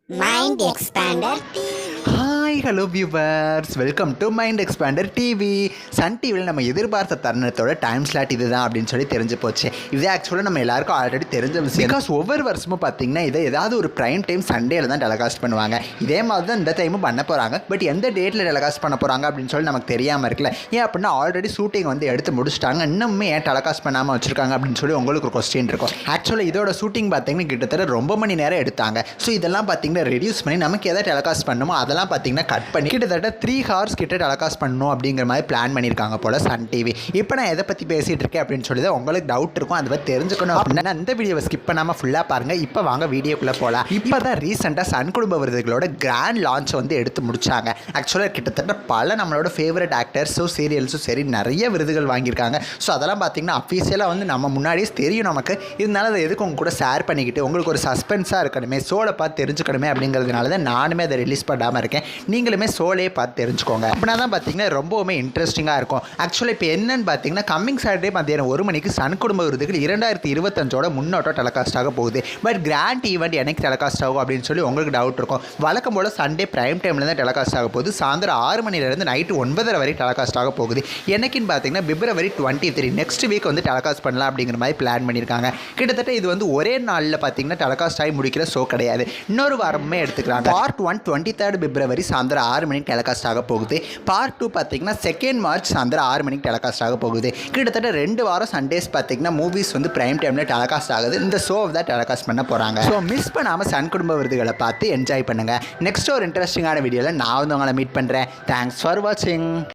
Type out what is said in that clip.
Mind Expander. Hi hello viewers, welcome to Mind Expander TV. Sun டிவியில் நம்ம எதிர்பார்த்த தருணத்தோட time slot இதுதான் அப்படின்னு சொல்லி தெரிஞ்சு போச்சு. இது ஆக்சுவலாக நம்ம எல்லாருக்கும் ஆல்ரெடி தெரிஞ்ச விஷயம். பிகாஸ் ஒவ்வொரு வருஷமும் பார்த்தீங்கன்னா இதை ஏதாவது ஒரு ப்ரைம் டைம் சண்டேல தான் டெலகாஸ்ட் பண்ணுவாங்க. இதே மாதிரி தான் இந்த டைமும் பண்ண போகிறாங்க. பட் எந்த டேட்டில் டெலகாஸ்ட் பண்ண போகிறாங்க அப்படின்னு சொல்லி நமக்கு தெரியாமல் இருக்குல்ல. ஏன் அப்படின்னா ஆல்ரெடி ஷூட்டிங் வந்து எடுத்து முடிச்சிட்டாங்க, இன்னுமே ஏன் டெலகாஸ்ட் பண்ணாமல் வச்சிருக்காங்க அப்படின்னு சொல்லி உங்களுக்கு ஒரு கொஸ்டின் இருக்கும். ஆக்சுவலாக இதோட ஷூட்டிங் பார்த்தீங்கன்னா கிட்டத்தட்ட ரொம்ப மணி நேரம் எடுத்தாங்க. ஸோ இதெல்லாம் பார்த்தீங்கன்னா ரெடியூஸ் பண்ணி நமக்கு எதாவது டெலகாஸ்ட் பண்ணுமோ அதெல்லாம் பார்த்தீங்கன்னா கட் பண்ணி கிட்டத்தட்ட 3 hours கிட்ட டெலகாஸ்ட் பண்ணணும் அப்படிங்கிற மாதிரி பிளான் பண்ணியிருக்காங்க போல சன் டிவி. இப்போ நான் எதை பற்றி பேசிகிட்டு இருக்கேன் அப்படின்னு சொல்லி தான் உங்களுக்கு டவுட் இருக்கும். அதை பற்றி தெரிஞ்சுக்கணும் அப்படின்னா இந்த வீடியோவை ஸ்கிப் பண்ணாமல் ஃபுல்லாக பாருங்கள். இப்போ வாங்க வீடியோக்குள்ளே போகலாம். இப்போ தான் ரீசெண்டாக சன் குடும்ப விருதுகளோட கிராண்ட் லான்ச் வந்து எடுத்து முடிச்சாங்க. ஆக்சுவலாக கிட்டத்தட்ட பல நம்மளோட ஃபேவரட் ஆக்டர்ஸும் சீரியல்ஸும் சரி நிறைய விருதுகள் வாங்கியிருக்காங்க. ஸோ அதெல்லாம் பார்த்தீங்கன்னா அஃபீஷியலாக வந்து நம்ம முன்னாடியே தெரியும் நமக்கு. இருந்தாலும் அதை எதுக்கு உங்க கூட ஷேர் பண்ணிக்கிட்டு உங்களுக்கு ஒரு சஸ்பென்ஸாக இருக்கணுமே, ஷோலை பார்த்து தெரிஞ்சுக்கணுமே அப்படிங்கிறதுனால தான் நானுமே அதை ரிலீஸ் பண்ணாமல் இருக்கேன். நீங்களுமே ஷோலே பார்த்து தெரிஞ்சுக்கோங்க. அப்படின்னா தான் பார்த்தீங்கன்னா ரொம்பவுமே இன்ட்ரெஸ்டிங்காக இருக்கும். ஆக்சுவலாக இப்போ என்னன்னு பார்த்தீங்கன்னா கம்மிங் சாட்டர்டே மத்தியானம் 1 மணிக்கு சன் குடும்ப விருதுகள் 2025 முன்னோட்டம் டெலகாஸ்ட் ஆக போகுது. பட் கிராண்ட் ஈவெண்ட் எனக்கு டெலகாஸ்ட் ஆகும் அப்படின்னு சொல்லி உங்களுக்கு டவுட் இருக்கும். வழக்கம் போல் சண்டே பிரைம் டைமில் தான் டெலகாஸ்ட் ஆக போகுது. சாயந்தரம் 6 மணிலேருந்து நைட்டு 9:30 வரை டெலகாஸ்ட் ஆக போகுது. என்னைக்குன்னு பார்த்தீங்கன்னா February 23 நெக்ஸ்ட் வீக் வந்து டெலகாஸ்ட் பண்ணலாம் அப்படிங்கிற மாதிரி பிளான் பண்ணியிருக்காங்க. கிட்டத்தட்ட இது வந்து ஒரே நாளில் பார்த்தீங்கன்னா டெலகாஸ்ட் ஆகி முடிக்கிற ஷோ கிடையாது. இன்னொரு வாரமே எடுத்துக்கிறாங்க. பார்ட் 1 23 February சாயந்தரம் 6 மணிக்கு டெலகாஸ்ட் ஆக போகுது. பார்ட் 2 பார்த்தீங்கன்னா 2 March சாயந்தரம் 6 மணிக்கு டெலகாஸ்ட் ஆக போகுது. கிட்டத்தட்ட 2 வாரம் சண்டேஸ் பார்த்தீங்கன்னா மூவிஸ் வந்து பிரைம் டைமில் டெலகாஸ்ட் ஆகுது. இந்த ஷோ தான் டெலகாஸ்ட் பண்ண போகிறாங்க. ஸோ மிஸ் பண்ணாமல் சன் குடும்ப விருதுகளை பார்த்து என்ஜாய் பண்ணுங்கள். நெக்ஸ்ட் ஒரு இன்ட்ரெஸ்டிங்கான வீடியோவில் நான் வந்து உங்களை மீட் பண்ணுறேன். தேங்க்ஸ் ஃபார் வாட்சிங்.